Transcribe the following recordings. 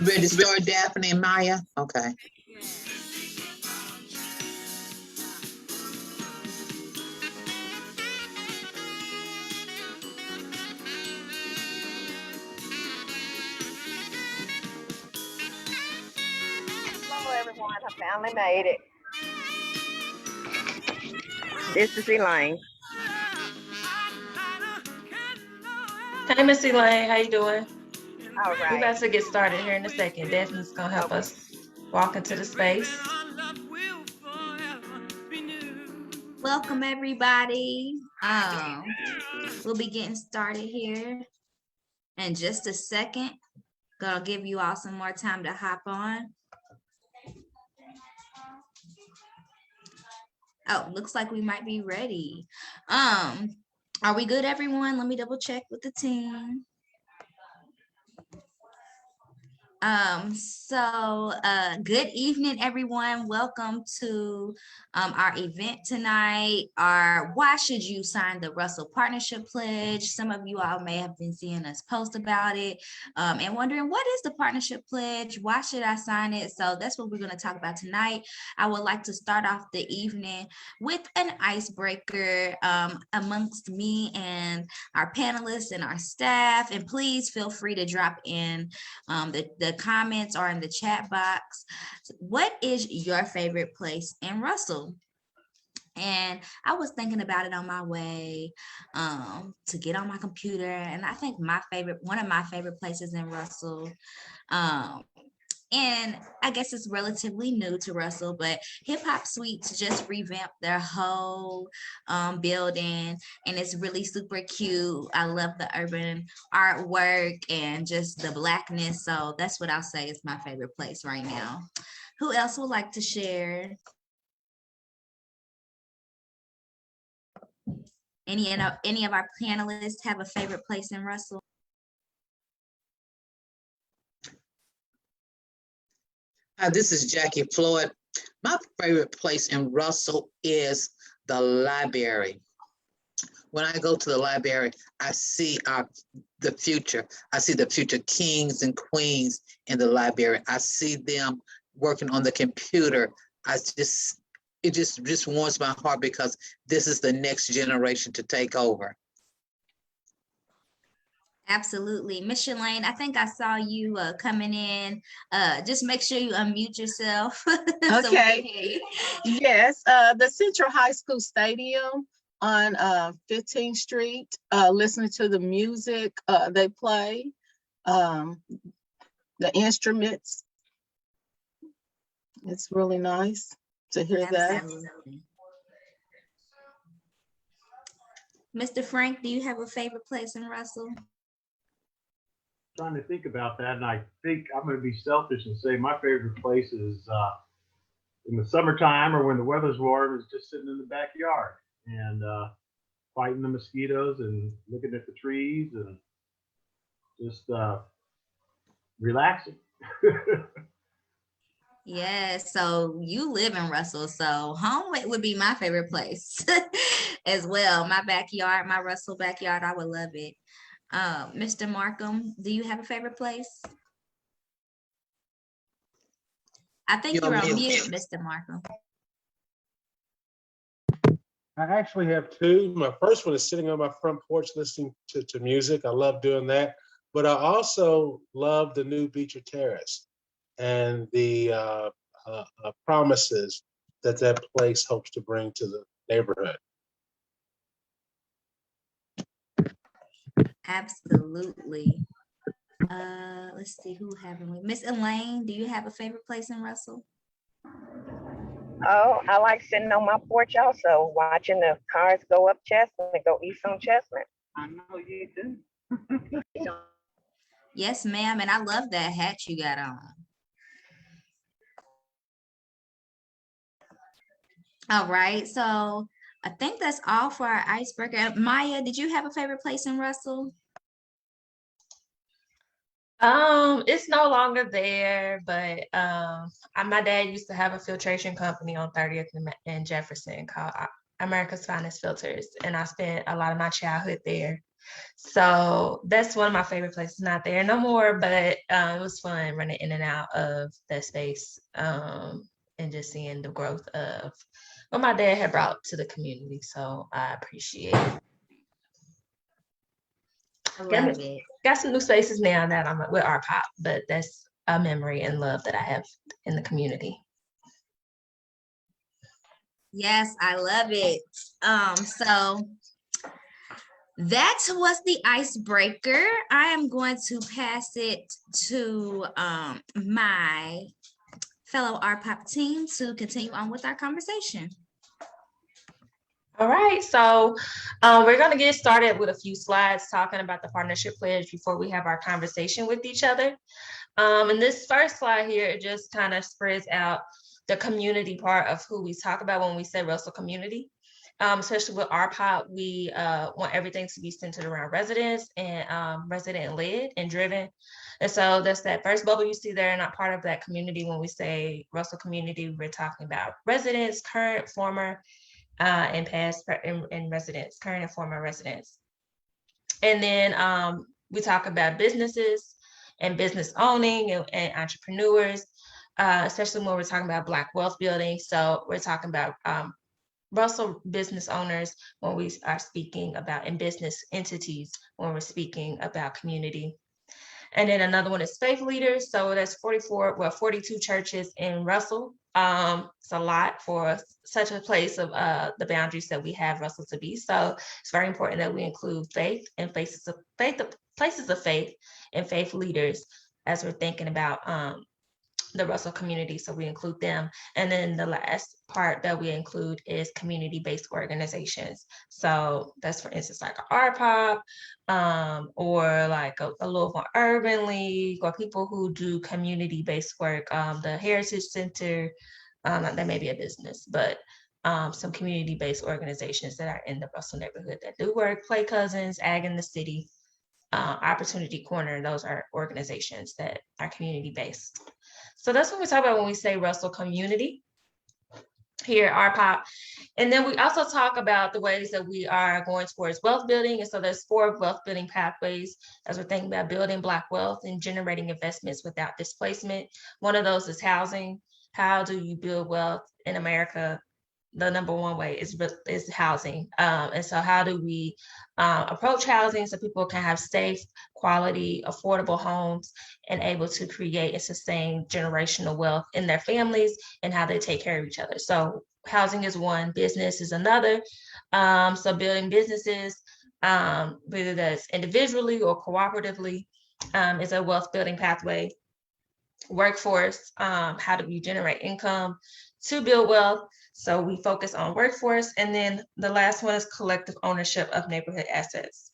Ready to start, Daphne and Maya? Okay. Hello, everyone. I finally made it. This is Elaine. Hey, Miss Elaine, how you doing? All We're right. about to get started here in a second. Daphne's gonna help us walk into the space. Welcome everybody. We'll be getting started here in just a second. Gonna give you all some more time to hop on. Oh, looks like we might be ready. Are we good, everyone? Let me double check with the team. Good evening, everyone. Welcome to our event tonight. Our Why Should You Sign the Russell Partnership Pledge? Some of you all may have been seeing us post about it and wondering, what is the Partnership Pledge? Why should I sign it? So that's what we're going to talk about tonight. I would like to start off the evening with an icebreaker amongst me and our panelists and our staff. And please feel free to drop in the comments or in the chat box. What is your favorite place in Russell? And I was thinking about it on my way to get on my computer, and I think one of my favorite places in Russell, and I guess it's relatively new to Russell, but Hip Hop Suites just revamped their whole building, and it's really super cute. I love the urban artwork and just the Blackness. So that's what I'll say is my favorite place right now. Who else would like to share? Any of our panelists have a favorite place in Russell? This is Jackie Floyd. My favorite place in Russell is the library. When I go to the library, I see the future. I see the future kings and queens in the library. I see them working on the computer. It just warms my heart because this is the next generation to take over. Absolutely. Miss Shalane, I think I saw you coming in. Just make sure you unmute yourself. Okay. Yes, the Central High School Stadium on 15th Street, listening to the music they play, the instruments. It's really nice to hear that. Mr. Frank, do you have a favorite place in Russell? Trying to think about that, and I think I'm going to be selfish and say my favorite place is in the summertime or when the weather's warm, is just sitting in the backyard and fighting the mosquitoes and looking at the trees and just relaxing. Yes, so you live in Russell, so home would be my favorite place as well. My backyard, my Russell backyard, I would love it. Mr. Markham, do you have a favorite place? I think you're on mute, Mr. Markham. I actually have two. My first one is sitting on my front porch listening to music. I love doing that. But I also love the new Beecher Terrace and the promises that place hopes to bring to the neighborhood. Absolutely. Let's see, who haven't we? Miss Elaine, do you have a favorite place in Russell? Oh, I like sitting on my porch also, watching the cars go up Chestnut and go east on Chestnut. I know you do. Yes, ma'am, and I love that hat you got on. All right, so I think that's all for our icebreaker. Maya, did you have a favorite place in Russell? It's no longer there, but my dad used to have a filtration company on 30th and Jefferson called America's Finest Filters, and I spent a lot of my childhood there. So that's one of my favorite places. Not there no more, but it was fun running in and out of that space, and just seeing the growth of what my dad had brought to the community. So I appreciate it. I love it. Got some new spaces now that I'm with our pop, but that's a memory and love that I have in the community. Yes, I love it. So that was the icebreaker. I am going to pass it to my fellow RPOP team to continue on with our conversation. All right, so we're going to get started with a few slides talking about the partnership pledge before we have our conversation with each other. And this first slide here, it just kind of spreads out the community part of who we talk about when we say Russell community. Especially with RPOP, we want everything to be centered around residents and resident-led and driven. And so that's that first bubble you see there, not part of that community. When we say Russell community, we're talking about residents, current, former, and past, and residents, current and former residents. And then we talk about businesses and business owning and entrepreneurs, especially when we're talking about Black wealth building. So we're talking about Russell business owners when we are speaking about, and business entities when we're speaking about community. And then another one is faith leaders. So that's 42 churches in Russell. It's a lot for such a place of the boundaries that we have Russell to be. So it's very important that we include faith and places of faith and faith leaders as we're thinking about the Russell community. So we include them. And then the last part that we include is community-based organizations. So that's, for instance, like a RPOP, or like a Louisville Urban League, or people who do community-based work. The Heritage Center, that may be a business, but some community-based organizations that are in the Russell neighborhood that do work. Play Cousins, Ag in the City, Opportunity Corner, those are organizations that are community-based. So that's what we talk about when we say Russell community here at RPOP. And then we also talk about the ways that we are going towards wealth building. And so there's 4 wealth building pathways as we're thinking about building Black wealth and generating investments without displacement. One of those is housing. How do you build wealth in America? The number one way is housing. And so how do we approach housing so people can have safe, quality, affordable homes and able to create and sustain generational wealth in their families and how they take care of each other. So housing is one, business is another. So building businesses, whether that's individually or cooperatively, is a wealth building pathway. Workforce, how do we generate income to build wealth? So we focus on workforce. And then the last one is collective ownership of neighborhood assets,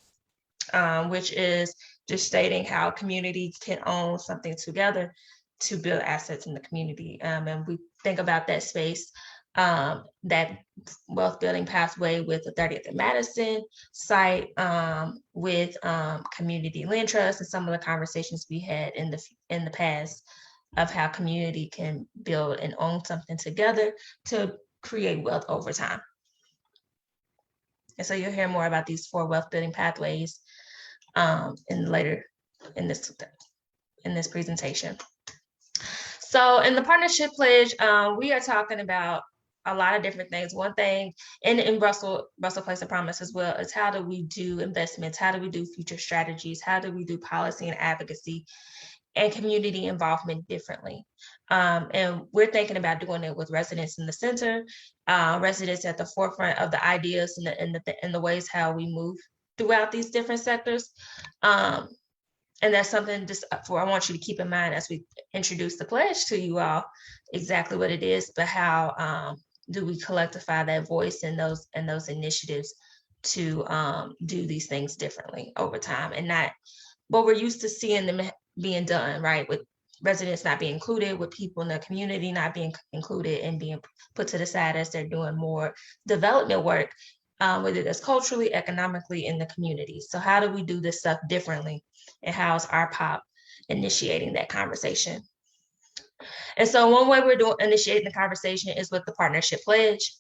which is just stating how community can own something together to build assets in the community. And we think about that space, that wealth building pathway with the 30th and Madison site, with community land trust, and some of the conversations we had in the past of how community can build and own something together to create wealth over time. And so you'll hear more about these 4 wealth building pathways later in this presentation. So in the partnership pledge, we are talking about a lot of different things. One thing, and in Russell Place of Promise as well, is how do we do investments? How do we do future strategies? How do we do policy and advocacy and community involvement differently? And we're thinking about doing it with residents in the center, residents at the forefront of the ideas and the ways how we move throughout these different sectors. And that's something I want you to keep in mind as we introduce the pledge to you all, exactly what it is, but how do we collectivify that voice and those initiatives to do these things differently over time, and not what we're used to seeing them being done, right? With residents not being included, with people in the community not being included and being put to the side as they're doing more development work, whether that's culturally, economically in the community. So how do we do this stuff differently? And how is RPOP initiating that conversation? And so one way we're initiating the conversation is with the partnership pledge.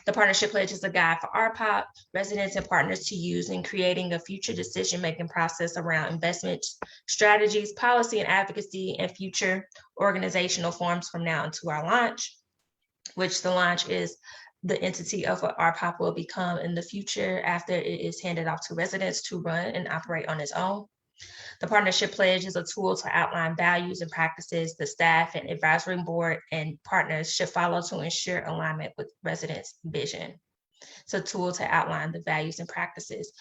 The partnership pledge is a guide for RPOP residents and partners to use in creating a future decision-making process around investment strategies, policy and advocacy, and future organizational forms from now until our launch, which the launch is the entity of what RPOP will become in the future after it is handed off to residents to run and operate on its own. The partnership pledge is a tool to outline values and practices the staff and advisory board and partners should follow to ensure alignment with residents' vision. It's a tool to outline the values and practices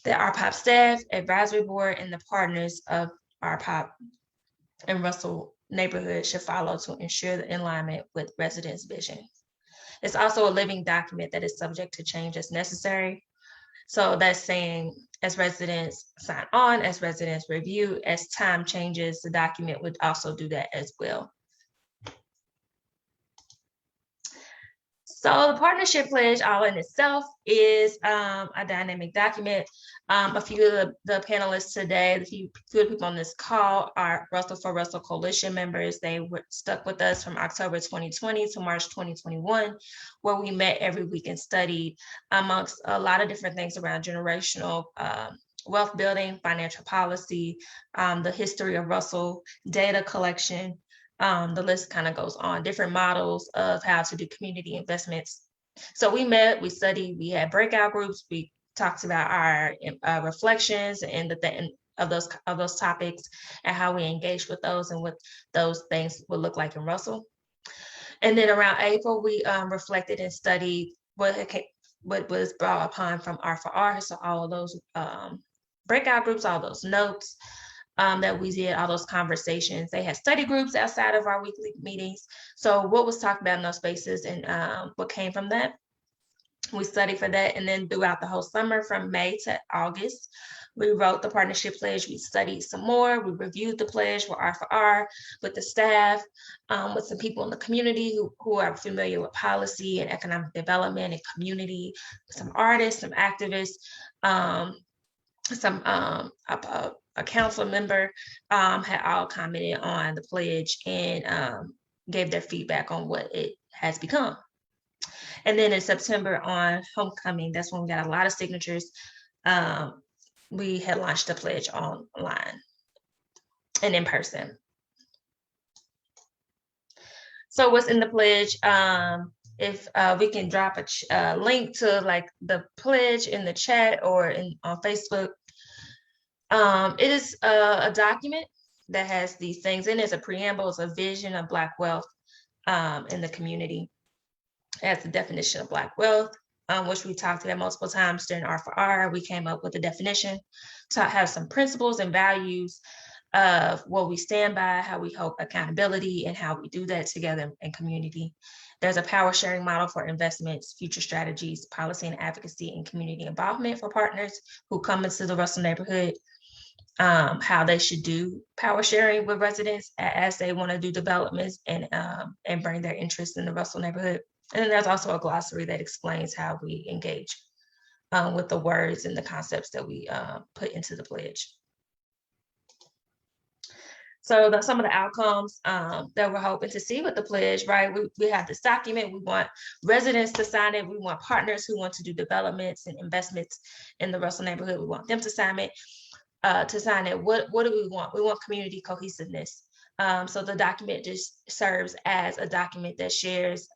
that RPOP staff, advisory board, and the partners of RPOP and Russell neighborhood should follow to ensure the alignment with residents' vision. It's also a living document that is subject to change as necessary. So that's saying as residents sign on, as residents review, as time changes, the document would also do that as well. So the partnership pledge all in itself is a dynamic document. A few of the panelists today, a few people on this call are Russell for Russell Coalition members. They were stuck with us from October 2020 to March 2021, where we met every week and studied amongst a lot of different things around generational wealth building, financial policy, the history of Russell, data collection. The list kind of goes on, different models of how to do community investments. So we met, we studied, we had breakout groups, we talked about our reflections and of those topics and how we engaged with those and what those things would look like in Russell. And then around April, we reflected and studied what was brought upon from R4R. So all of those breakout groups, all those notes, that we did, all those conversations. They had study groups outside of our weekly meetings. So what was talked about in those spaces and what came from that, we studied for that. And then throughout the whole summer from May to August, we wrote the partnership pledge. We studied some more. We reviewed the pledge with R4R, with the staff, with some people in the community who are familiar with policy and economic development and community, some artists, some activists, a council member had all commented on the pledge and gave their feedback on what it has become. And then in September on homecoming, that's when we got a lot of signatures. We had launched the pledge online and in person. So what's in the pledge? If we can drop a link to like the pledge in the chat or on Facebook. It is a document that has these things in it. It's a preamble, it's a vision of Black wealth in the community. It has the definition of Black wealth, which we talked about multiple times during R4R. We came up with a definition to have some principles and values of what we stand by, how we hold accountability, and how we do that together in community. There's a power sharing model for investments, future strategies, policy and advocacy, and community involvement for partners who come into the Russell neighborhood. How they should do power sharing with residents as they want to do developments and bring their interest in the Russell neighborhood. And then there's also a glossary that explains how we engage with the words and the concepts that we put into the pledge. So some of the outcomes that we're hoping to see with the pledge, right? We have this document, we want residents to sign it, we want partners who want to do developments and investments in the Russell neighborhood, we want them to sign it. What do we want? We want community cohesiveness. So the document just serves as a document that shares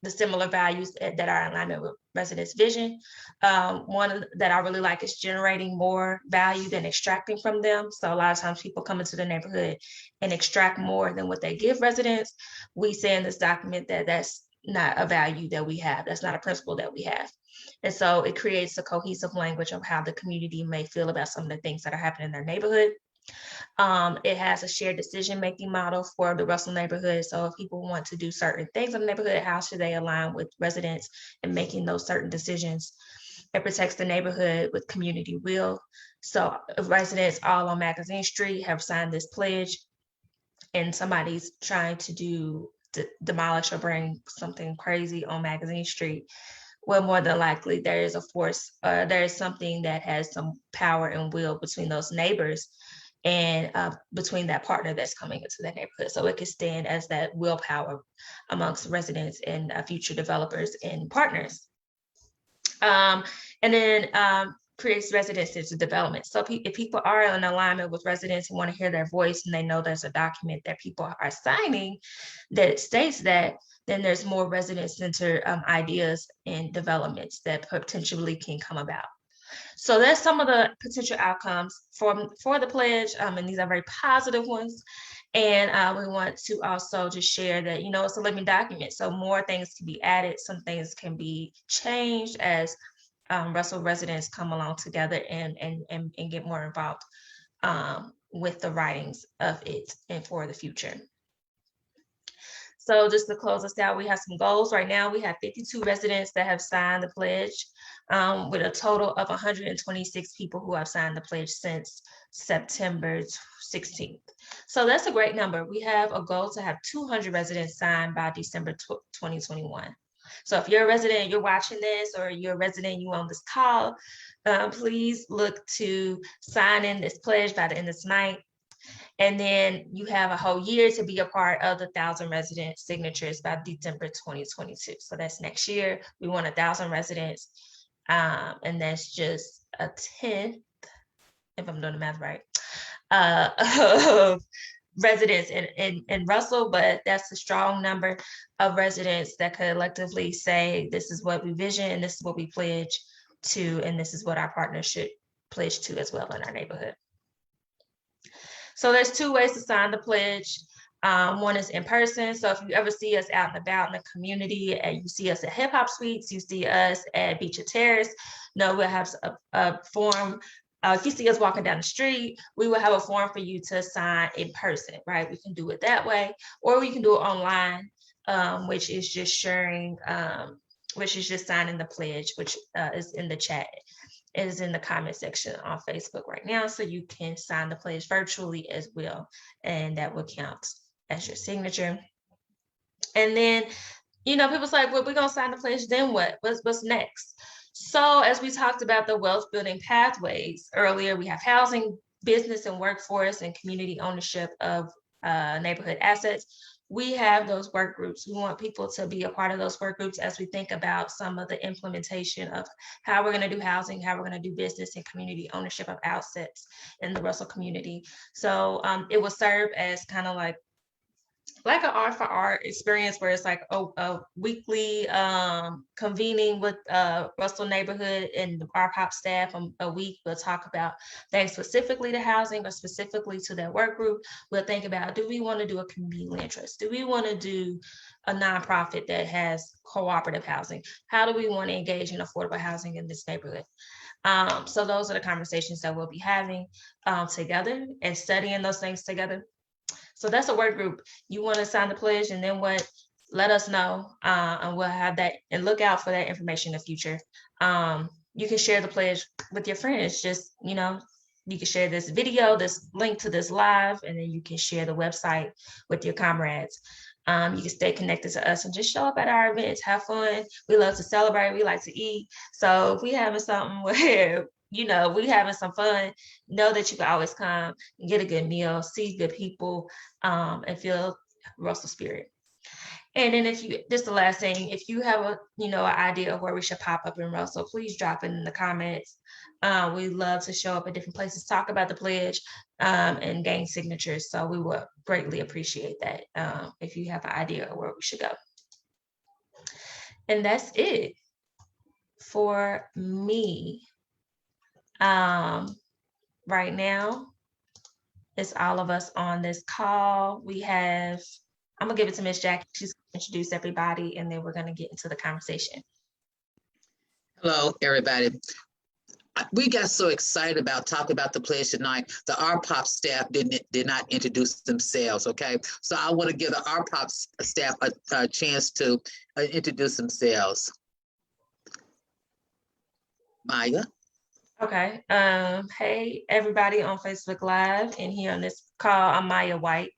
the similar values that are in alignment with residents' vision. One that I really like is generating more value than extracting from them. So a lot of times people come into the neighborhood and extract more than what they give residents. We say in this document that that's not a value that we have. That's not a principle that we have. And so it creates a cohesive language of how the community may feel about some of the things that are happening in their neighborhood. It has a shared decision-making model for the Russell neighborhood. So if people want to do certain things in the neighborhood, how should they align with residents in making those certain decisions? It protects the neighborhood with community will. So if residents all on Magazine Street have signed this pledge and somebody's trying to demolish or bring something crazy on Magazine Street, well, more than likely there is a force, there is something that has some power and will between those neighbors and between that partner that's coming into that neighborhood. So it can stand as that willpower amongst residents and future developers and partners. And then creates resident-centered development. So if people are in alignment with residents and want to hear their voice, and they know there's a document that people are signing that states that, then there's more resident-centered ideas and developments that potentially can come about. So that's some of the potential outcomes for the pledge, and these are very positive ones. And we want to also just share that, you know, it's a living document, so more things can be added, some things can be changed as Russell residents come along together and get more involved with the writings of it and for the future. So just to close us out, we have some goals. Right now, we have 52 residents that have signed the pledge, with a total of 126 people who have signed the pledge since September 16th. So that's a great number. We have a goal to have 200 residents signed by December 2021. So if you're a resident, you're watching this, or you're a resident, you on this call, please look to sign in this pledge by the end of tonight. And then you have a whole year to be a part of the 1,000 resident signatures by December 2022. So that's next year. We want 1,000 residents, and that's just a 10th, if I'm doing the math right, of residents in Russell, but that's a strong number of residents that could collectively say, this is what we vision, and this is what we pledge to, and this is what our partners should pledge to as well in our neighborhood. So there's two ways to sign the pledge. One is in person. So if you ever see us out and about in the community, and you see us at Hip Hop Suites, you see us at Beecher Terrace, no, we'll have a form. If you see us walking down the street, we will have a form for you to sign in person, right? We can do it that way, or we can do it online, which is just sharing, which is just signing the pledge, which is in the chat. It is in the comment section on Facebook right now, so you can sign the pledge virtually as well, and that will count as your signature. And then, you know, people's like, well, we're gonna sign the pledge, then what? What's next? So as we talked about the wealth building pathways earlier, we have housing, business and workforce, and community ownership of neighborhood assets. We have those work groups. We want people to be a part of those work groups as we think about some of the implementation of how we're going to do housing, how we're going to do business and community ownership of assets in the Russell community. So it will serve as kind of like an art for art experience, where it's like a weekly convening with Russell neighborhood and the RPOP staff. A week we'll talk about things specifically to housing or specifically to that work group. We'll think about, do we want to do a community land trust? Do we want to do a nonprofit that has cooperative housing? How do we want to engage in affordable housing in this neighborhood? So those are the conversations that we'll be having together and studying those things together. So that's a work group. You want to sign the pledge, and then what? Let us know, and we'll have that, and look out for that information in the future. You can share the pledge with your friends. Just, you know, you can share this video, this link to this live, and then you can share the website with your comrades. You can stay connected to us and just show up at our events, have fun. We love to celebrate. We like to eat. So if we having something where, you know, we having some fun, know that you can always come and get a good meal, see good people, and feel Russell spirit. And then just the last thing, if you have an idea of where we should pop up in Russell, please drop it in the comments. We love to show up at different places, talk about the pledge, and gain signatures. So we would greatly appreciate that if you have an idea of where we should go. And that's it for me. Right now, it's all of us on this call. I'm gonna give it to Miss Jackie. She's gonna introduce everybody, and then we're gonna get into the conversation. Hello, everybody. We got so excited about talking about the pledge tonight. The RPOP staff did not introduce themselves, okay? So I want to give the RPOP staff a chance to introduce themselves. Maya. Okay. Hey, everybody on Facebook Live and here on this call. I'm Maya White.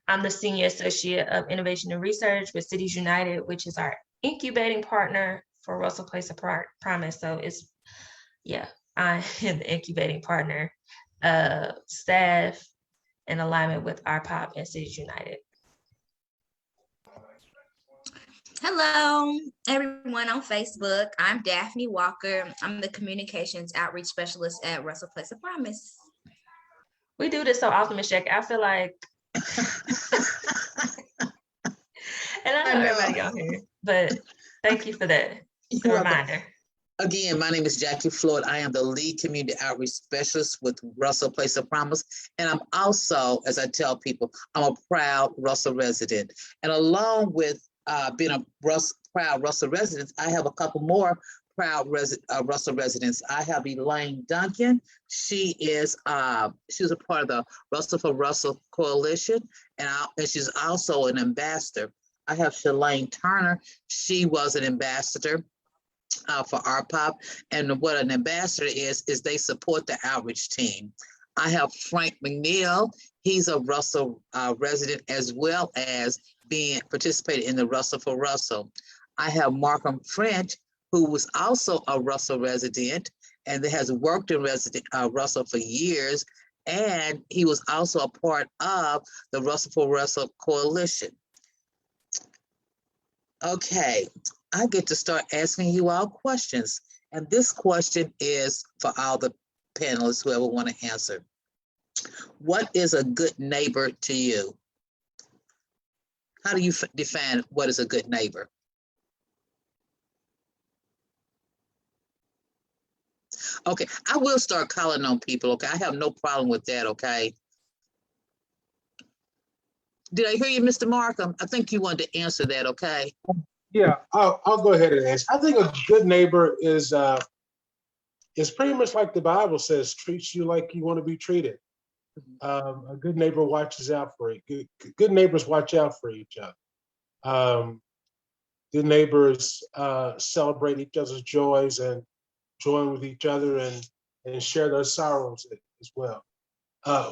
I'm the Senior Associate of Innovation and Research with Cities United, which is our incubating partner for Russell Place of Promise. So I am the incubating partner staff in alignment with RPOP and Cities United. Hello, everyone on Facebook. I'm Daphne Walker. I'm the Communications Outreach Specialist at Russell Place of Promise. We do this so often, Ms. Jackie. I feel like, and I know everybody on here, but thank you for that You're welcome. reminder. Again, my name is Jackie Floyd. I am the lead community outreach specialist with Russell Place of Promise. And I'm also, as I tell people, I'm a proud Russell resident. And along with being a proud Russell resident, I have a couple more proud Russell residents. I have Elaine Duncan. She was a part of the Russell for Russell Coalition, and she's also an ambassador. I have Shalane Turner. She was an ambassador for RPOP, and what an ambassador is they support the outreach team. I have Frank McNeil. He's a Russell resident as well as participated in the Russell for Russell. I have Markham French, who was also a Russell resident and has worked in Russell for years, and he was also a part of the Russell for Russell Coalition. Okay, I get to start asking you all questions. And this question is for all the panelists, whoever want to answer. What is a good neighbor to you? How do you define what is a good neighbor? Okay, I will start calling on people, okay? I have no problem with that, okay? Did I hear you, Mr. Markham? I think you wanted to answer that, okay? Yeah, I'll go ahead and answer. I think a good neighbor is pretty much like the Bible says, treats you like you want to be treated. A good neighbor watches out for you. Good neighbors watch out for each other. Good neighbors celebrate each other's joys and join with each other and share their sorrows as well.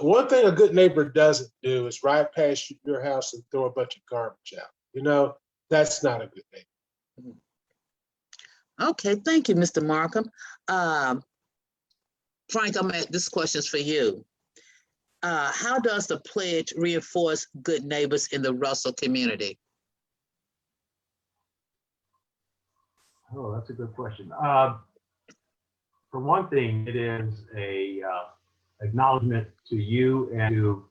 One thing a good neighbor doesn't do is ride past your house and throw a bunch of garbage out. You know, that's not a good neighbor. Okay, thank you, Mr. Markham. Frank, this question's for you. How does the pledge reinforce good neighbors in the Russell community? Oh, that's a good question. For one thing, it is a acknowledgement to you and to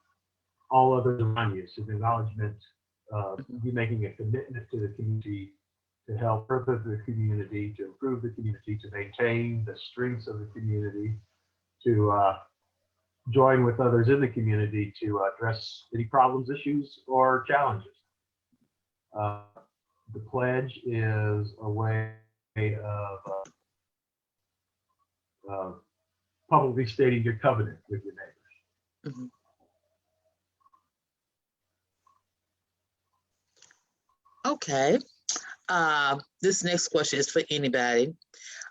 all others around you. It's an acknowledgement of you making a commitment to the community to help further the community, to improve the community, to maintain the strengths of the community, to join with others in the community to address any problems, issues, or challenges. The pledge is a way of publicly stating your covenant with your neighbors. Mhm. Okay. This next question is for anybody.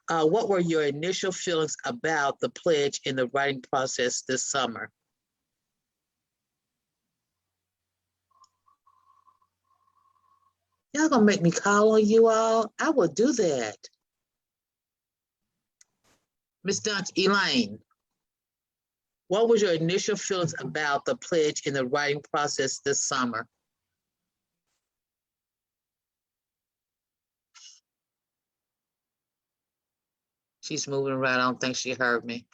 What were your initial feelings about the pledge in the writing process this summer? Y'all gonna make me call on you all? I will do that. Ms. Elaine, what was your initial feelings about the pledge in the writing process this summer? She's moving around. I don't think she heard me.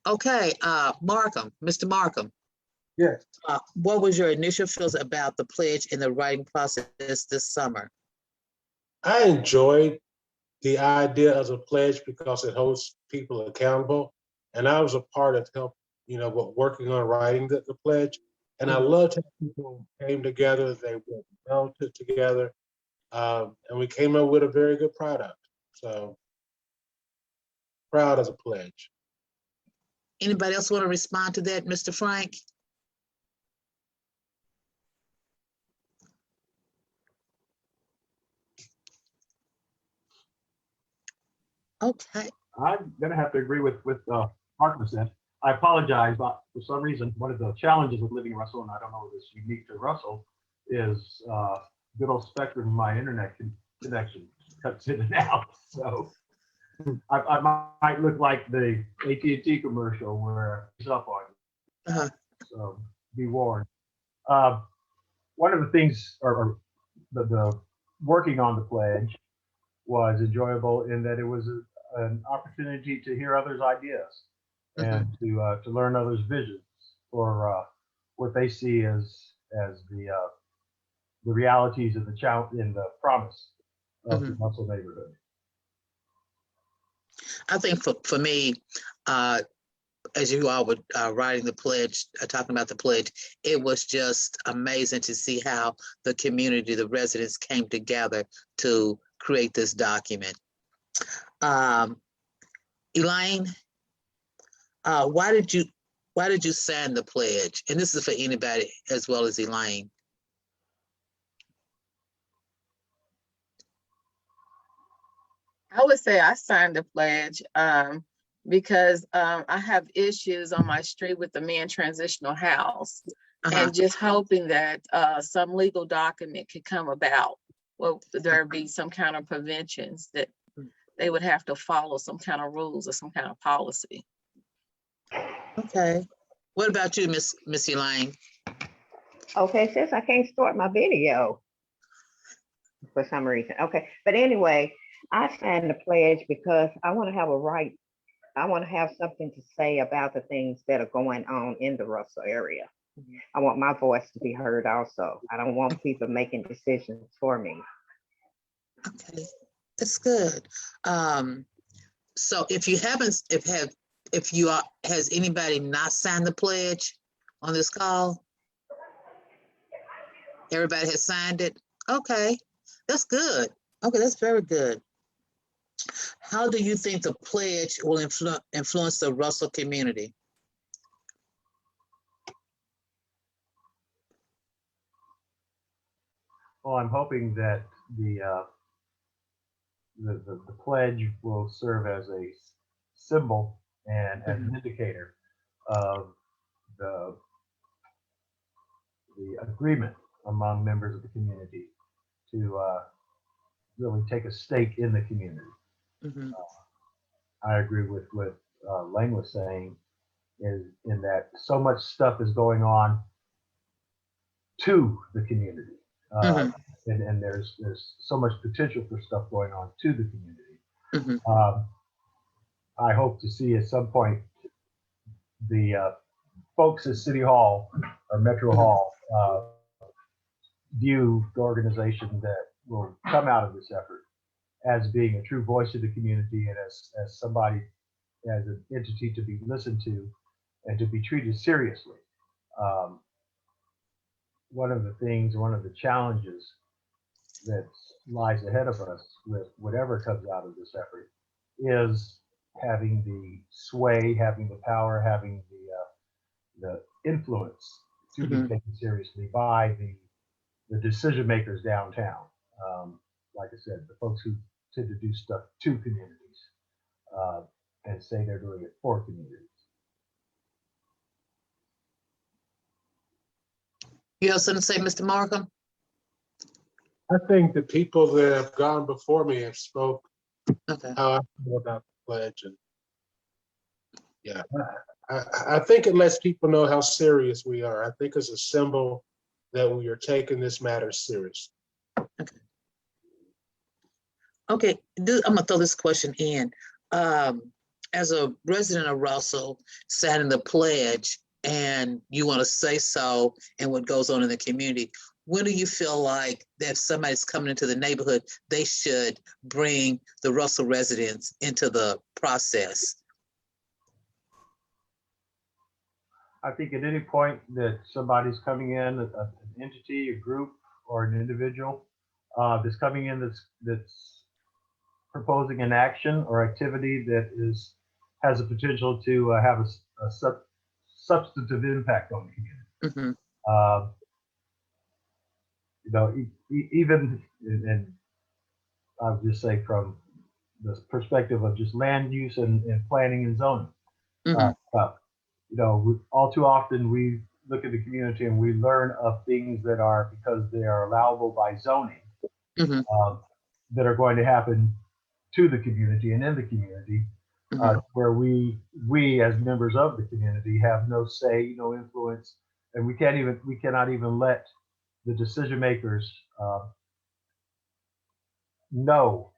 Okay, Markham, Mr. Markham. Yes. What was your initial feelings about the pledge in the writing process this summer? I enjoyed the idea of the pledge because it holds people accountable. And I was a part of working on writing the pledge. And I loved how people came together, they were well put together, and we came up with a very good product. So proud of the pledge. Anybody else want to respond to that, Mr. Frank? Okay. I'm going to have to agree with Markham said. I apologize, but for some reason, one of the challenges with living in Russell, and I don't know if it's unique to Russell, is good old Spectrum, my internet connection cuts in and out. So I might look like the AT&T commercial where it's up on you. Uh-huh. So be warned. One of the things, or the working on the pledge was enjoyable in that it was an opportunity to hear others' ideas and to learn others' visions for what they see as the realities of the challenge in the promise of the Russell neighborhood. I think for me, as you all were writing the pledge, talking about the pledge, it was just amazing to see how the community, the residents came together to create this document. Elaine, why did you sign the pledge? And this is for anybody as well as Elaine. I would say I signed the pledge because I have issues on my street with the man transitional house, and just hoping that some legal document could come about. Well, there be some kind of preventions that they would have to follow, some kind of rules or some kind of policy. Okay. What about you, Miss Elaine? Okay, since I can't start my video for some reason. Okay, but anyway, I signed the pledge because I want to have a right. I want to have something to say about the things that are going on in the Russell area. I want my voice to be heard also. I don't want people making decisions for me. Okay, that's good. So if you haven't, has anybody not signed the pledge on this call? Everybody has signed it? Okay, that's good. Okay, that's very good. How do you think the pledge will influence the Russell community? Well, I'm hoping that the pledge will serve as a symbol and an indicator of the agreement among members of the community to really take a stake in the community. I agree with what Lang was saying, is in that so much stuff is going on to the community. And there's so much potential for stuff going on to the community. I hope to see at some point the folks at City Hall or Metro Hall view the organization that will come out of this effort as being a true voice of the community and as somebody, as an entity to be listened to and to be treated seriously. One of the challenges that lies ahead of us with whatever comes out of this effort is having the sway, having the power, having the influence to be taken seriously by the decision makers downtown. Like I said, the folks who tend to do stuff to communities and say they're doing it for communities. You have something to say, Mr. Markham? I think the people that have gone before me have spoke how I feel about the pledge. And yeah, I think it lets people know how serious we are. I think it's a symbol that we are taking this matter serious. Okay, I'm gonna throw this question in. As a resident of Russell, signing the pledge, and you want to say so and what goes on in the community, when do you feel like that if somebody's coming into the neighborhood, they should bring the Russell residents into the process? I think at any point that somebody's coming in, an entity, a group, or an individual that's coming in that's proposing an action or activity that has a potential to have a substantive impact on the community. You know, even, and I'll just say from the perspective of just land use and planning and zoning stuff, you know, all too often we look at the community and we learn of things that are, because they are allowable by zoning, that are going to happen to the community and in the community, where we as members of the community have no say, no influence, and we cannot even let the decision makers know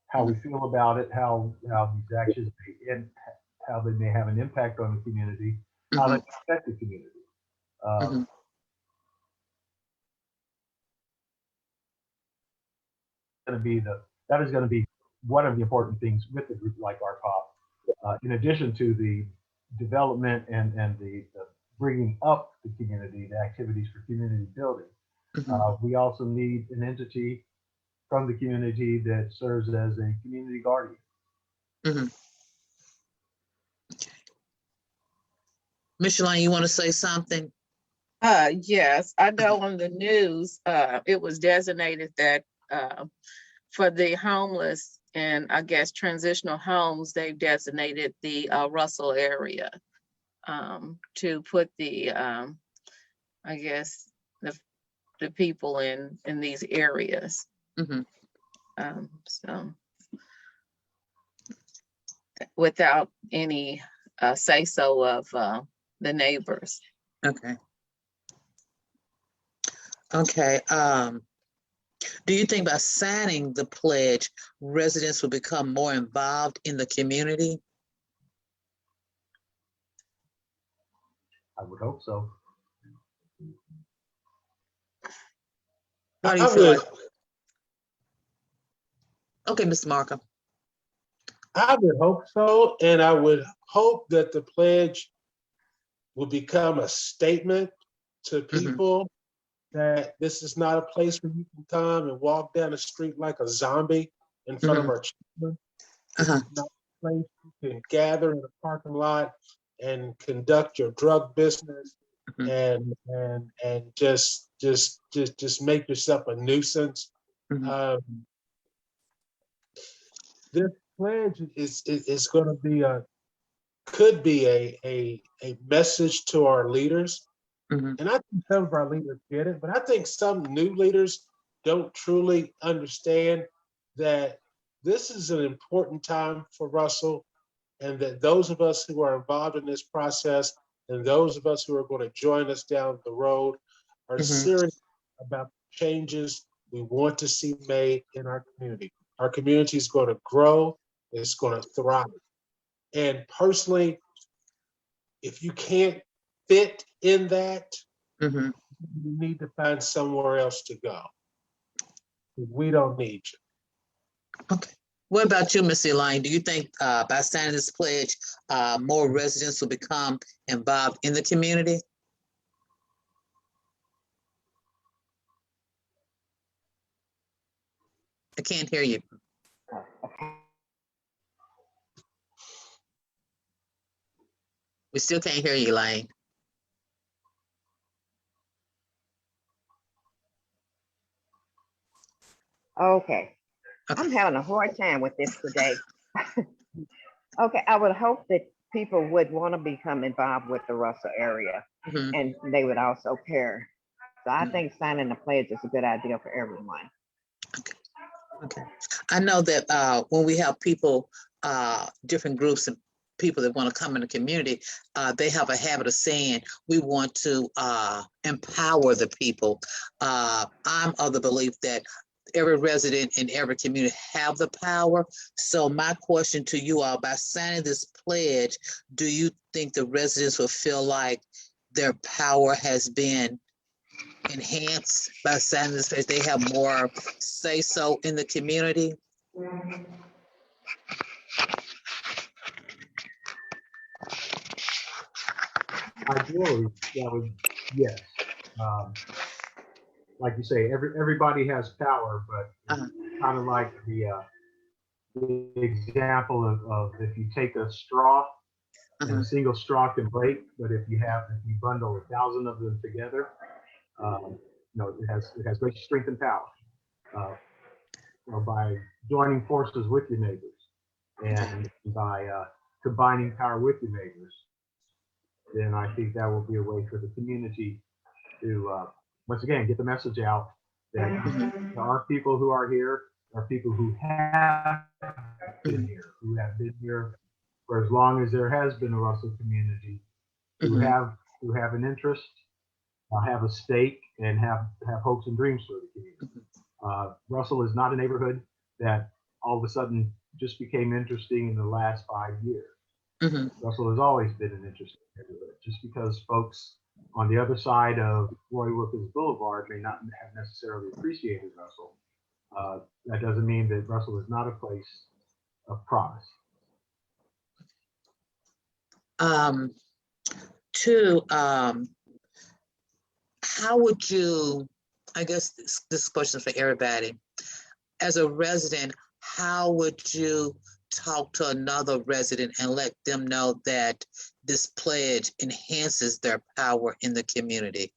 how we feel about it, how these actions and how they may have an impact on the community, how they affect the community. That is going to be one of the important things with a group like RPOP, in addition to the development and the bringing up the community, the activities for community building. We also need an entity from the community that serves as a community guardian. Micheline, you want to say something? Yes, I know on the news, it was designated that for the homeless and I guess transitional homes, they've designated the Russell area to put the, I guess, the people in these areas. So without any say so of the neighbors. Okay. Okay. Do you think by signing the pledge, residents will become more involved in the community? I would hope so. How do you feel like? Okay, Mr. Markham. I would hope so, and I would hope that the pledge will become a statement to people that this is not a place where you can come and walk down the street like a zombie in front of our children. This is not a place you can gather in a parking lot and conduct your drug business and just make yourself a nuisance. This pledge is going to be could be a message to our leaders. And I think some of our leaders get it, but I think some new leaders don't truly understand that this is an important time for Russell, and that those of us who are involved in this process and those of us who are going to join us down the road are serious about the changes we want to see made in our community. Our community is going to grow, it's going to thrive. And personally, if you can't fit in that, you need to find somewhere else to go. We don't need you. Okay. What about you, Ms. Elaine? Do you think by signing this pledge, more residents will become involved in the community? I can't hear you. We still can't hear you, Elaine. Okay. I'm having a hard time with this today. Okay, I would hope that people would want to become involved with the Russell area and they would also care. So I think signing the pledge is a good idea for everyone. Okay. I know that when we have people, different groups and people that want to come in the community, they have a habit of saying, we want to empower the people. I'm of the belief that every resident in every community have the power. So my question to you all, by signing this pledge, do you think the residents will feel like their power has been enhanced by signing this pledge? They have more say so in the community? Ideally, that would, yes. Like you say, everybody has power, but kind of like the example of if you take a straw, and a single straw can break, but if you bundle 1,000 of them together, it has great strength and power. By joining forces with your neighbors and by combining power with your neighbors, then I think that will be a way for the community to once again get the message out that there are people who are here are people who have been here, for as long as there has been a Russell community, who have an interest, have a stake, and have hopes and dreams for the community. Russell is not a neighborhood that all of a sudden just became interesting in the last 5 years. Russell has always been an interesting neighborhood. Just because folks on the other side of Roy Wilkins Boulevard may not have necessarily appreciated Russell, that doesn't mean that Russell is not a place of promise. How would you, I guess this question is for everybody. As a resident, how would you talk to another resident and let them know that this pledge enhances their power in the community?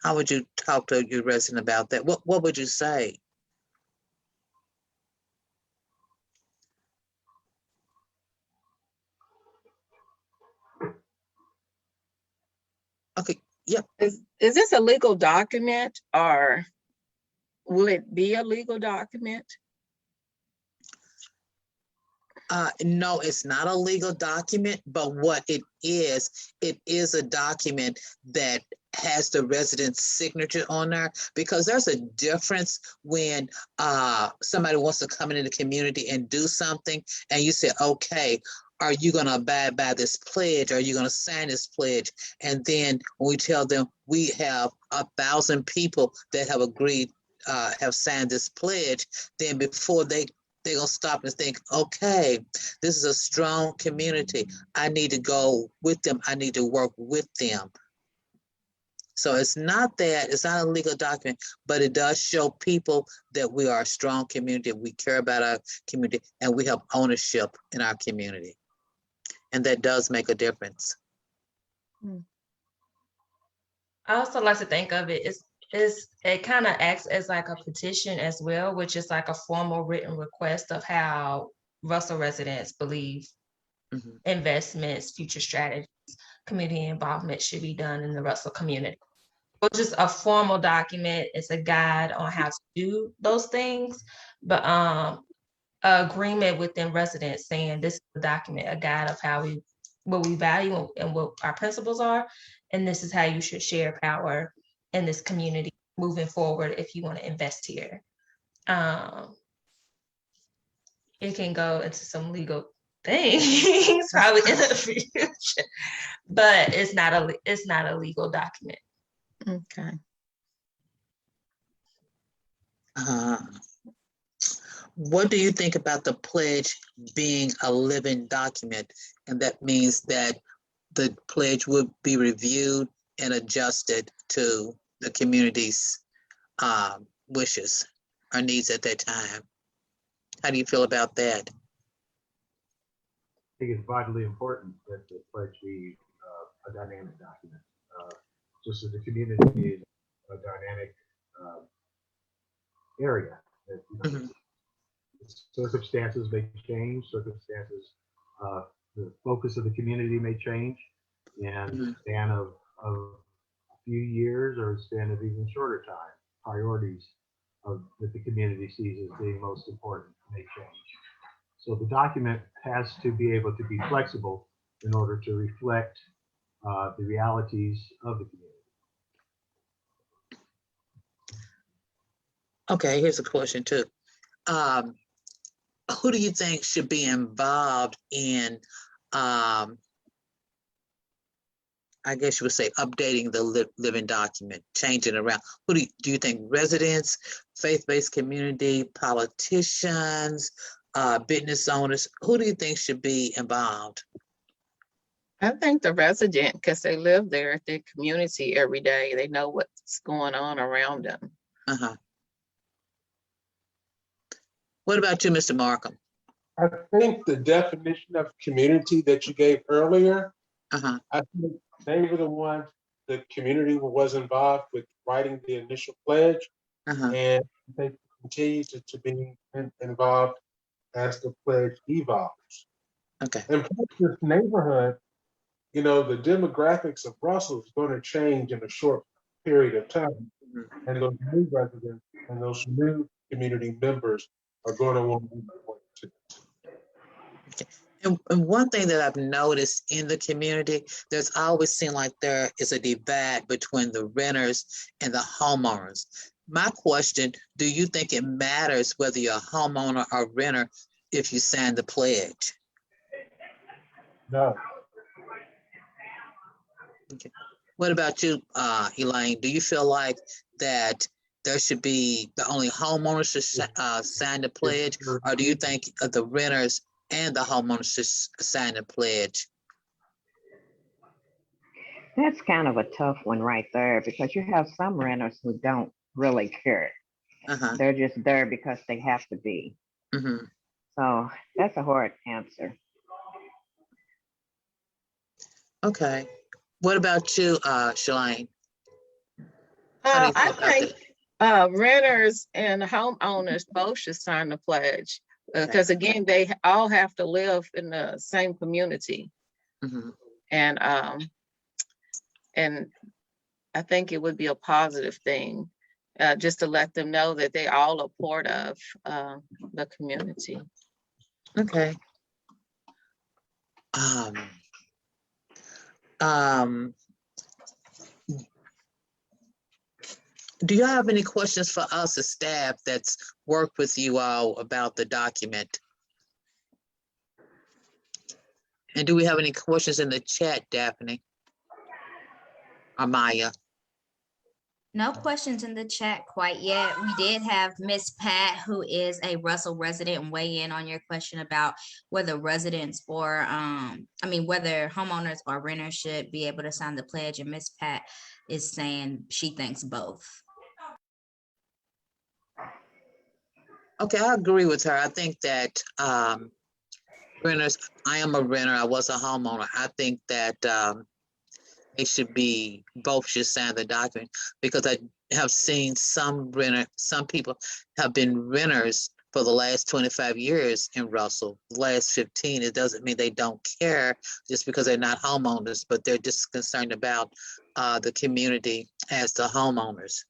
How would you talk to your resident about that? What would you say? Okay, yep. Is this a legal document, or will it be a legal document? No, it's not a legal document, but what it is a document that has the resident's signature on there, because there's a difference when somebody wants to come into the community and do something, and you say, okay, are you going to abide by this pledge? Are you going to sign this pledge? And then when we tell them we have 1,000 people that have agreed, have signed this pledge, then before they're going to stop and think, okay, this is a strong community. I need to go with them. I need to work with them. So it's not a legal document, but it does show people that we are a strong community, we care about our community, and we have ownership in our community. And that does make a difference. I also like to think of it it kind of acts as like a petition as well, which is like a formal written request of how Russell residents believe investments, future strategies, community involvement should be done in the Russell community. So just a formal document. It's a guide on how to do those things, but agreement within residents saying this is the document, a guide of what we value and what our principles are, and this is how you should share power in this community moving forward if you want to invest here. It can go into some legal things probably in the future, but it's not a legal document. Okay. What do you think about the pledge being a living document? And that means that the pledge would be reviewed and adjusted to the community's wishes or needs at that time. How do you feel about that? I think it's vitally important that the pledge be a dynamic document. Just as the community is a dynamic area. That, you know, circumstances may change, the focus of the community may change, and the span of a few years or a span of even shorter time, priorities that the community sees as being most important may change. So the document has to be able to be flexible in order to reflect the realities of the community. Okay, here's a question too. Who do you think should be involved in, I guess you would say, updating the living document, changing it around? Who do you think residents, faith-based community, politicians, business owners, who do you think should be involved? I think the resident, because they live there at their community every day, they know what's going on around them. What about you, Mr. Markham? I think the definition of community that you gave earlier, I think they were the ones, the community was involved with writing the initial pledge, and they continue to be involved as the pledge evolves. Okay. And plus this neighborhood, you know, the demographics of Russell is going to change in a short period of time. And those new residents and those new community members are going to want to be important too. And one thing that I've noticed in the community, there's always seemed like there is a divide between the renters and the homeowners. My question, do you think it matters whether you're a homeowner or renter if you sign the pledge? No, What about you, Elaine? Do you feel like that there should be the only homeowners should sign the pledge, or do you think the renters and the homeowners should sign the pledge? That's kind of a tough one right there because you have some renters who don't really care. Uh-huh. They're just there because they have to be. Mm-hmm. So that's a hard answer. Okay. What about you, Shalane? How do you feel I about think renters and homeowners both should sign the pledge because again, they all have to live in the same community. Mm-hmm. And I think it would be a positive thing just to let them know that they all are part of the community. Okay. Do you have any questions for us as staff that's worked with you all about the document? And do we have any questions in the chat, Daphne? Or Maya? No questions in the chat quite yet. We did have Miss Pat, who is a Russell resident, weigh in on your question about whether residents or, whether homeowners or renters should be able to sign the pledge. And Miss Pat is saying she thinks both. Okay, I agree with her. I think that renters, I am a renter, I was a homeowner. I think that it should be, both should sign the document because I have seen some people have been renters for the last 25 years in Russell, the last 15. It doesn't mean they don't care just because they're not homeowners, but they're just concerned about the community as the homeowners.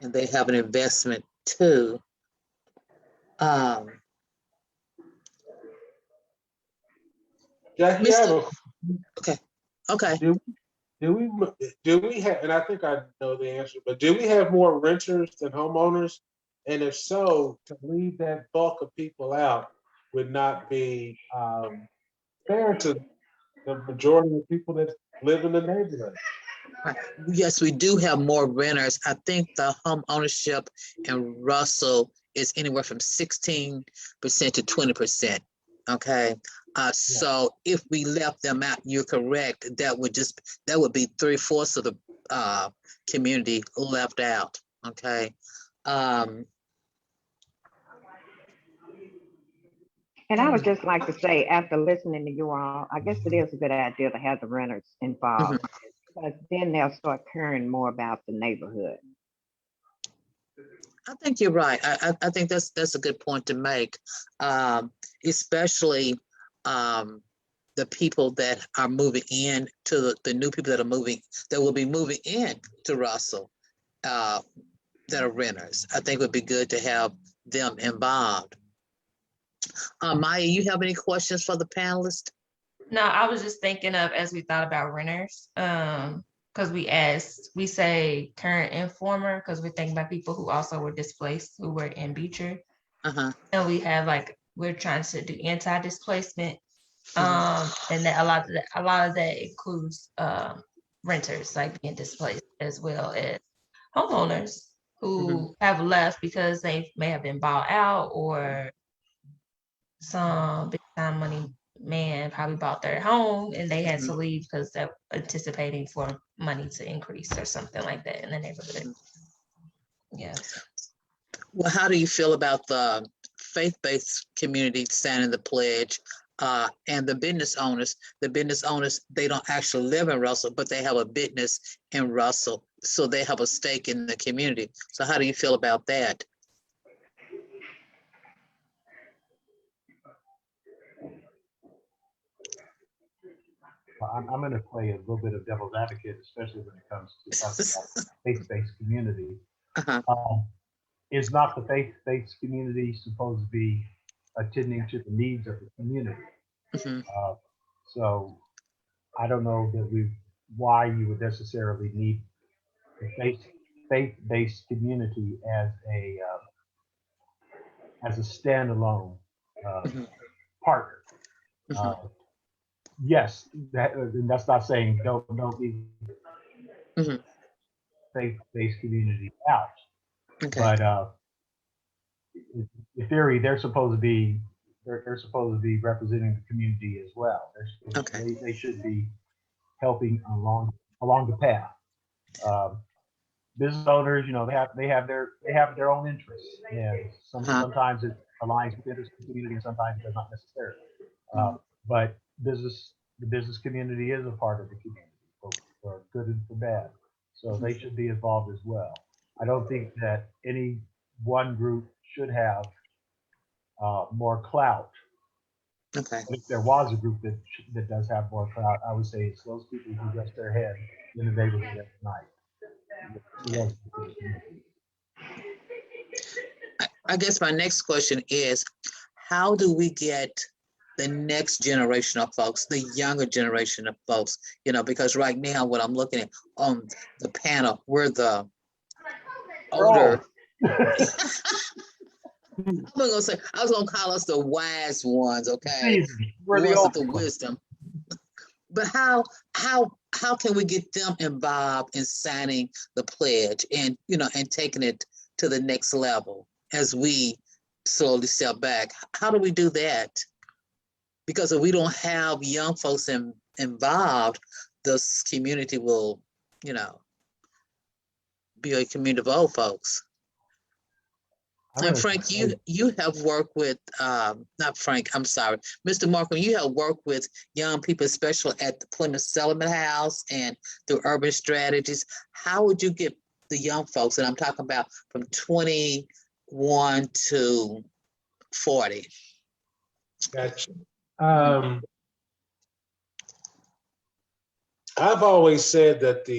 And they have an investment too. Jackie, I have a Okay. do we have, and I think I know the answer, but do we have more renters than homeowners? And if so, to leave that bulk of people out would not be fair to the majority of people that live in the neighborhood. Yes, we do have more renters. I think the home ownership in Russell is anywhere from 16% to 20%. Okay. So if we left them out, you're correct. That would be 3/4 of the community left out. Okay. And I would just like to say, after listening to you all, I guess it is a good idea to have the renters involved, because then they'll start caring more about the neighborhood. I think you're right. I think that's a good point to make, especially the people that are moving in to the new people that will be moving in to Russell that are renters. I think it would be good to have them involved. Maya, you have any questions for the panelists? No, I was just thinking of, as we thought about renters, because we say current and former, because we're thinking about people who also were displaced, who were in Beecher. And we have we're trying to do anti-displacement. And that a lot of that includes renters being displaced, as well as homeowners who have left because they may have been bought out, or some big time money man probably bought their home and they had to leave because they're anticipating for money to increase or something like that in the neighborhood. Yes. Well, how do you feel about the faith-based community signing the pledge, and the business owners? The business owners, they don't actually live in Russell, but they have a business in Russell, so they have a stake in the community. So how do you feel about that? I'm going to play a little bit of devil's advocate, especially when it comes to talking about faith-based community. Uh-huh. Is not the faith-based community supposed to be attending to the needs of the community? Mhm. So I don't know that why you would necessarily need the faith-based community as a standalone Mhm. partner. Mhm. Yes, and that's not saying don't leave Mhm. faith-based community out, Okay. but in theory, they're supposed to be representing the community as well. Okay. They should be helping along the path. Um, Business owners, they have their own interests, and Uh-huh. sometimes it aligns with interest of the community, and sometimes it does not necessarily. But the business community is a part of the community, for good and for bad. So they should be involved as well. I don't think that any one group should have more clout. Okay. If there was a group that does have more clout, I would say it's those people who rest their head in the neighborhood every night. I guess my next question is, how do we get the next generation of folks, the younger generation of folks, because right now what I'm looking at on the panel, we're the older. I was gonna call us the wise ones, okay? We're the the ones old with the wisdom. But how can we get them involved in signing the pledge and and taking it to the next level as we slowly step back? How do we do that? Because if we don't have young folks involved, this community will, be a community of old folks. And Frank, you have worked with, not Frank, I'm sorry, Mr. Markham, you have worked with young people, especially at the Plymouth Settlement House and through Urban Strategies. How would you get the young folks, and I'm talking about from 21 to 40? Gotcha. I've always said that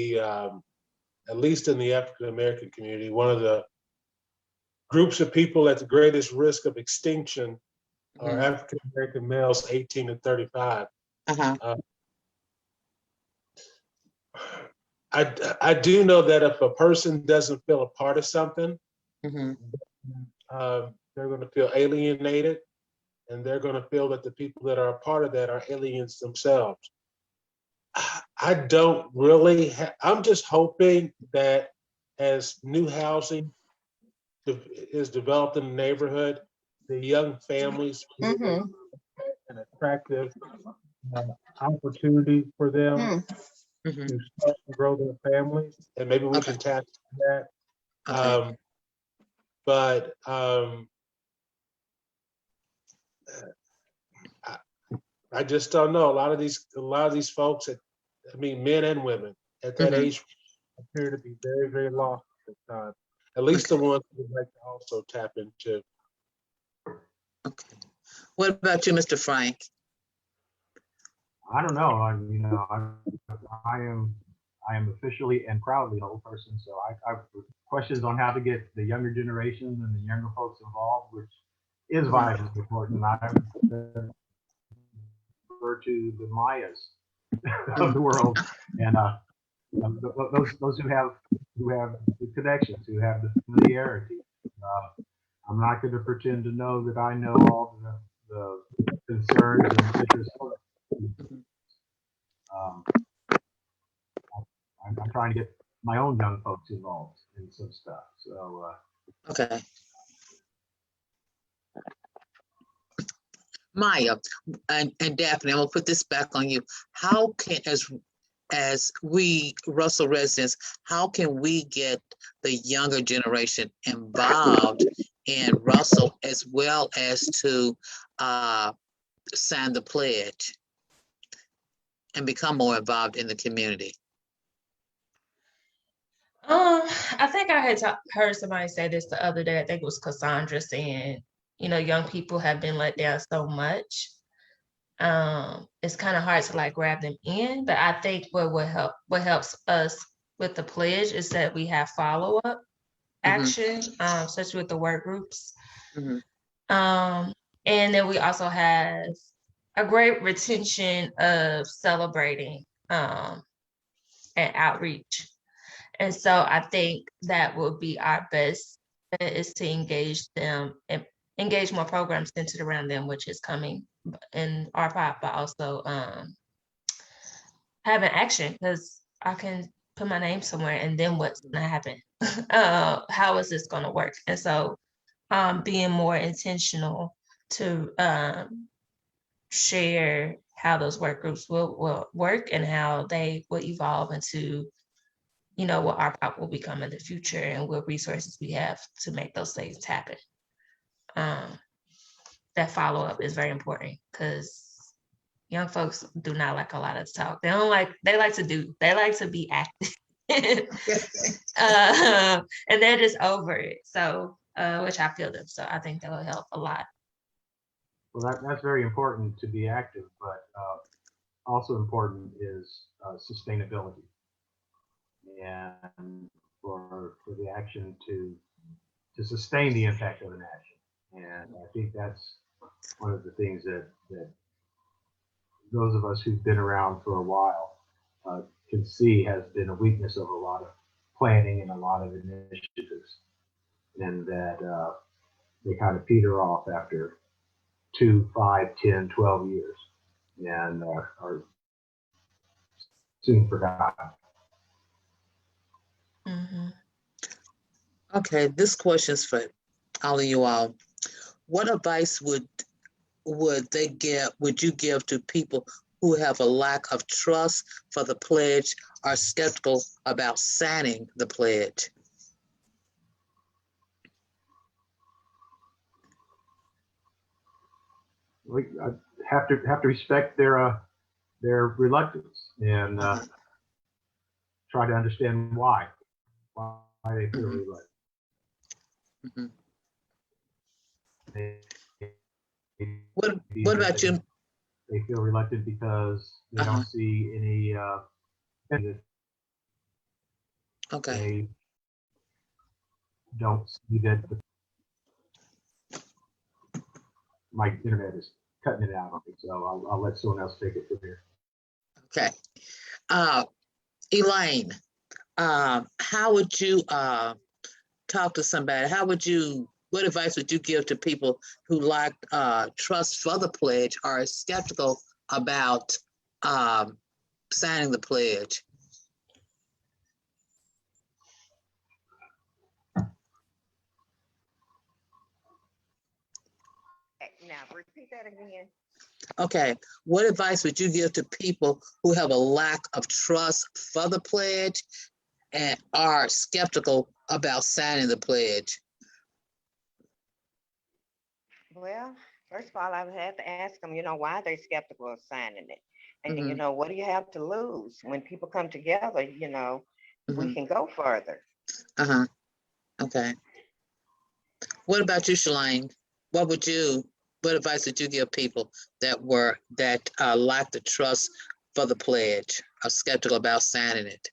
at least in the African American community, one of the groups of people at the greatest risk of extinction are African American males 18 to 35. I do know that if a person doesn't feel a part of something, they're going to feel alienated, and they're going to feel that the people that are a part of that are aliens themselves. I don't really, I'm just hoping that as new housing is developed in the neighborhood, the young families an attractive opportunity for them to start and grow their families, and maybe we can tap into that. But I just don't know. A lot of these folks, men and women at that age appear to be very, very lost at the time. At least the ones we'd like to also tap into. Okay. What about you, Mr. Frank? I don't know. I am officially and proudly an old person, so I have questions on how to get the younger generation and the younger folks involved, which is vitally important. I refer to the Mayas of the world, and those who have the connections, who have the familiarity. I'm not going to pretend to know that I know all the concerns and interests. I'm trying to get my own young folks involved in some stuff. So okay. Maya and Daphne, I'm gonna put this back on you. How can, as we Russell residents, how can we get the younger generation involved in Russell as well as to sign the pledge and become more involved in the community? I think I had heard somebody say this the other day. I think it was Cassandra saying, young people have been let down so much. it's kind of hard to like grab them in. But I think what helps us with the pledge is that we have follow-up action, such with the work groups. Mhm. And then we also have a great retention of celebrating and outreach. And so I think that will be our best bet, is to engage them and engage more programs centered around them, which is coming in RPOP, but also having action, because I can put my name somewhere and then what's gonna happen? How is this gonna work? And so being more intentional to share how those work groups will work and how they will evolve into, you know, what RPOP will become in the future and what resources we have to make those things happen. That follow-up is very important because young folks do not like a lot of talk. They like to be active. And they're just over it. So, which I feel them. So I think that will help a lot. Well, that's very important to be active, but also important is sustainability, and for the action to sustain the impact of an action. And I think that's one of the things that those of us who've been around for a while can see has been a weakness of a lot of planning and a lot of initiatives, and that they kind of peter off after 2, 5, 10, 12 years and are soon forgotten. Mm-hmm. Okay, this question is for all of you all. What advice would you give to people who have a lack of trust for the pledge, are skeptical about signing the pledge? We have to respect their reluctance and try to understand why they feel reluctant. Mhm. They- What about you? They feel reluctant because they don't see any Okay. they don't see that my internet is cutting it out, so I'll let someone else take it from here. Okay. Elaine, how would you talk to somebody? What advice would you give to people who lack trust for the pledge or are skeptical about signing the pledge? Now, repeat that again. Okay, what advice would you give to people who have a lack of trust for the pledge and are skeptical about signing the pledge? Well, first of all, I would have to ask them, why they're skeptical of signing it. And, Mhm. what do you have to lose? When people come together, we Mhm. can go further. Okay. What about you, Shalane? What advice would you give people that lack the trust for the pledge, are skeptical about signing it?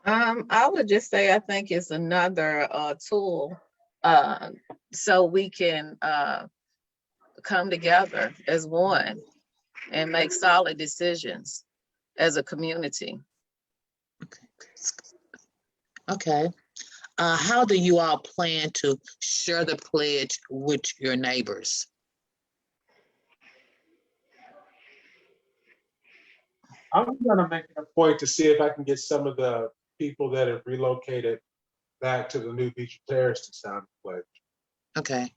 I would just say I think it's another tool so we can come together as one and make solid decisions as a community. Okay. How do you all plan to share the pledge with your neighbors? I'm gonna make it a point to see if I can get some of the people that have relocated back to the New Beach Terrace to sign the pledge. Okay.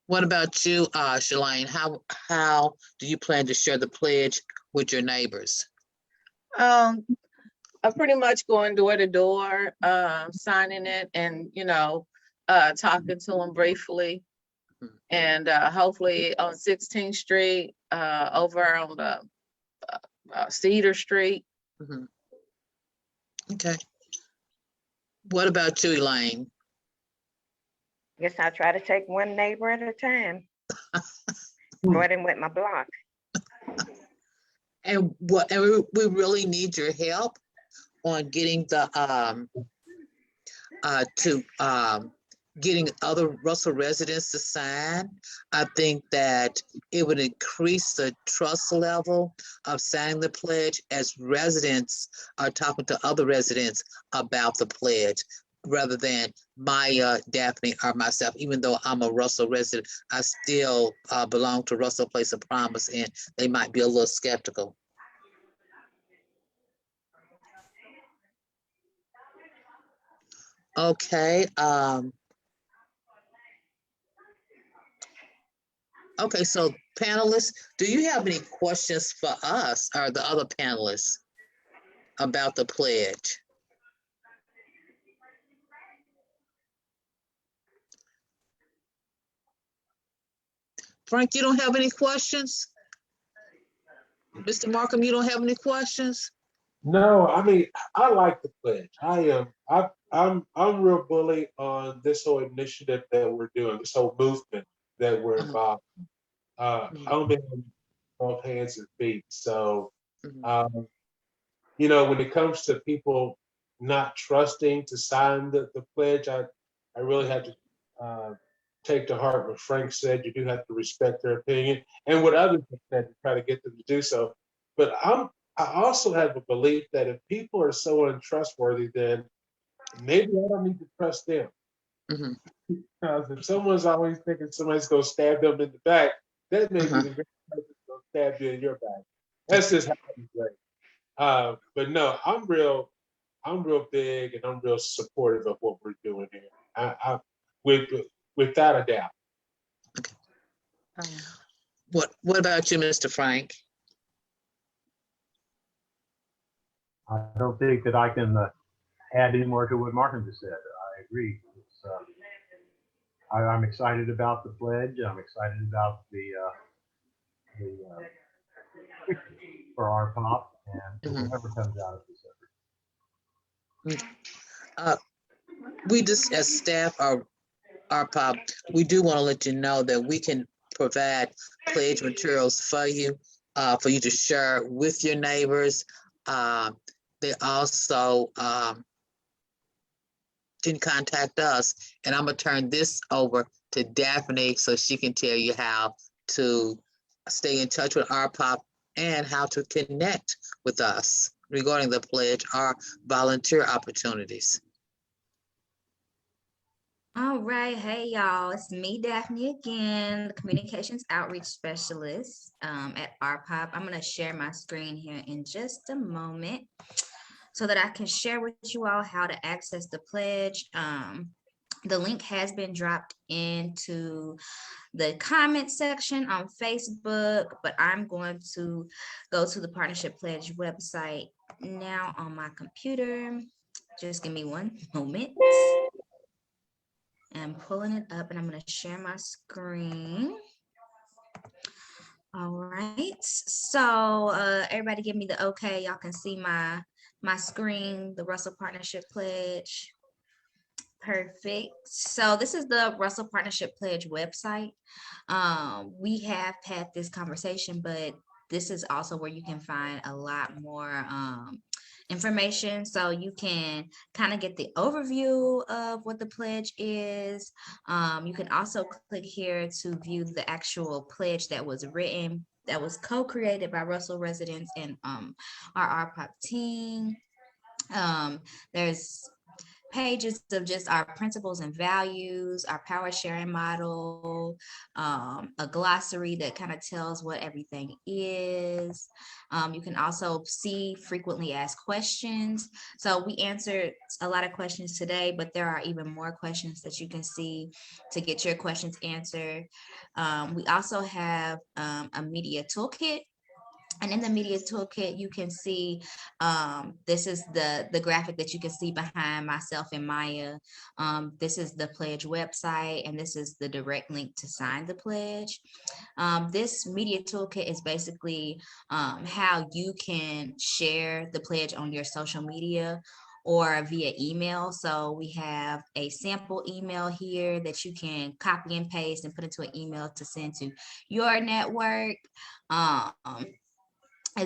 What about you, Shalane? How do you plan to share the pledge with your neighbors? I'm pretty much going door to door, signing it and, talking to them briefly. And hopefully on 16th Street, over on the Cedar Street. Mhm. Okay. What about you, Elaine? Guess I'll try to take one neighbor at a time. Go ahead and wet my block. And we really need your help on getting the getting other Russell residents to sign. I think that it would increase the trust level of signing the pledge as residents are talking to other residents about the pledge, rather than Maya, Daphne, or myself. Even though I'm a Russell resident, I still belong to Russell Place of Promise, and they might be a little skeptical. Okay. Okay, so panelists, do you have any questions for us or the other panelists about the pledge? Frank, you don't have any questions? Mr. Markham, you don't have any questions? No, I mean, I like the pledge. I'm real bully on this whole initiative that we're doing, this whole movement that we're involved in. I'm in both hands and feet. So, you know, when it comes to people not trusting to sign the pledge, I really have to take to heart what Frank said. You do have to respect their opinion and what others have said to try to get them to do so. But I also have a belief that if people are so untrustworthy, then maybe I don't need to trust them. Because if someone's always thinking somebody's going to stab them in the back, that may be the very person that's going to stab you in your back. That's just how I'm playing. But no, I'm real big and I'm real supportive of what we're doing here. Without a doubt. What about you, Mr. Frank? I don't think that I can add any more to what Martin just said. I agree. I'm excited about the pledge. I'm excited about the for our pop and whatever comes out of this effort. We just, as staff, our pop, we do want to let you know that we can provide pledge materials for you to share with your neighbors. They also can contact us, and I'm gonna turn this over to Daphne so she can tell you how to stay in touch with our pop and how to connect with us regarding the pledge or volunteer opportunities. All right, hey y'all, it's me, Daphne again, the Communications Outreach Specialist at RPOP. I'm gonna share my screen here in just a moment so that I can share with you all how to access the pledge. The link has been dropped into the comment section on Facebook, but I'm going to go to the Partnership Pledge website now on my computer. Just give me one moment. I'm pulling it up and I'm going to share my screen. All right, so everybody give me the okay. Y'all can see my screen, the Russell Partnership Pledge. Perfect. So this is the Russell Partnership Pledge website. We have had this conversation, but this is also where you can find a lot more information. So you can kind of get the overview of what the pledge is. You can also click here to view the actual pledge that was written, that was co-created by Russell residents and our RPOP team. There's pages of just our principles and values, our power sharing model, a glossary that kind of tells what everything is. You can also see frequently asked questions. So we answered a lot of questions today, but there are even more questions that you can see to get your questions answered. We also have a media toolkit. And in the media toolkit, you can see, this is the graphic that you can see behind myself and Maya. This is the pledge website, and this is the direct link to sign the pledge. This media toolkit is basically how you can share the pledge on your social media or via email. So we have a sample email here that you can copy and paste and put into an email to send to your network, as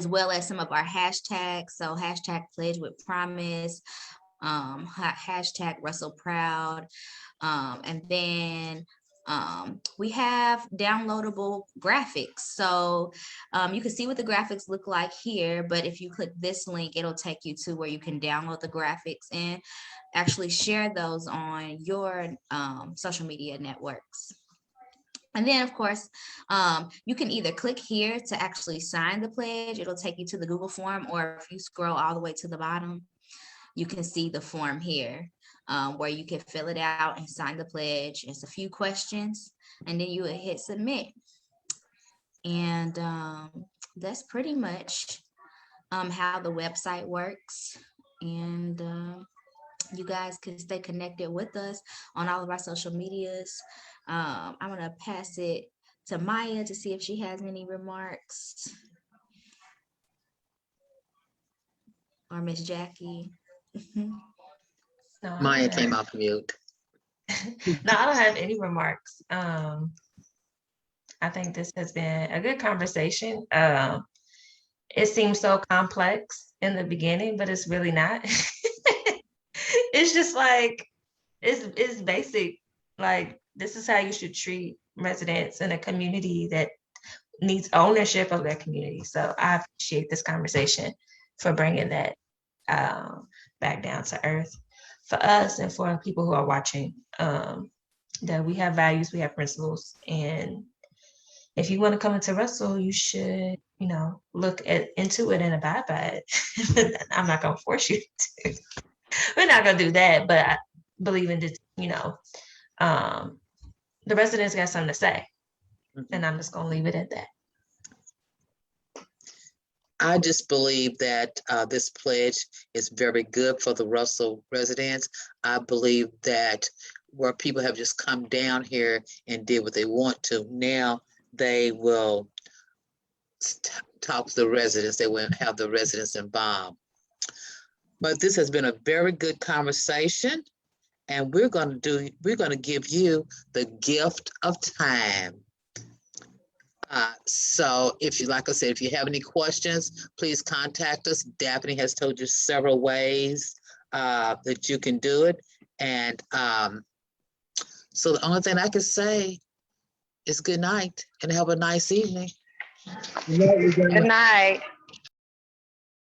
well as some of our hashtags. So hashtag Pledge with Promise, hashtag Russell Proud, and then we have downloadable graphics. So you can see what the graphics look like here, but if you click this link, it'll take you to where you can download the graphics and actually share those on your social media networks. And then, of course, you can either click here to actually sign the pledge. It'll take you to the Google form, or if you scroll all the way to the bottom, you can see the form here where you can fill it out and sign the pledge. It's a few questions, and then you would hit submit. And that's pretty much how the website works. And you guys can stay connected with us on all of our social medias. I'm gonna pass it to Maya to see if she has any remarks. Or Miss Jackie. No, I Maya don't came have- off mute. No, I don't have any remarks. I think this has been a good conversation. It seems so complex in the beginning, but it's really not. It's just like, it's basic. Like, this is how you should treat residents in a community that needs ownership of their community. So I appreciate this conversation for bringing that back down to earth for us and for people who are watching, that we have values, we have principles, and if you want to come into Russell, you should, look into it and abide by it. I'm not gonna force you to. We're not gonna do that, but I believe in this, the residents got something to say, and I'm just gonna leave it at that. I just believe that this pledge is very good for the Russell residents. I believe that where people have just come down here and did what they want to, now they will talk to the residents. They will have the residents involved. But this has been a very good conversation, and we're going to give you the gift of time. So if you, like I said, if you have any questions, please contact us. Daphne has told you several ways that you can do it. And so the only thing I can say is good night and have a nice evening. Good night.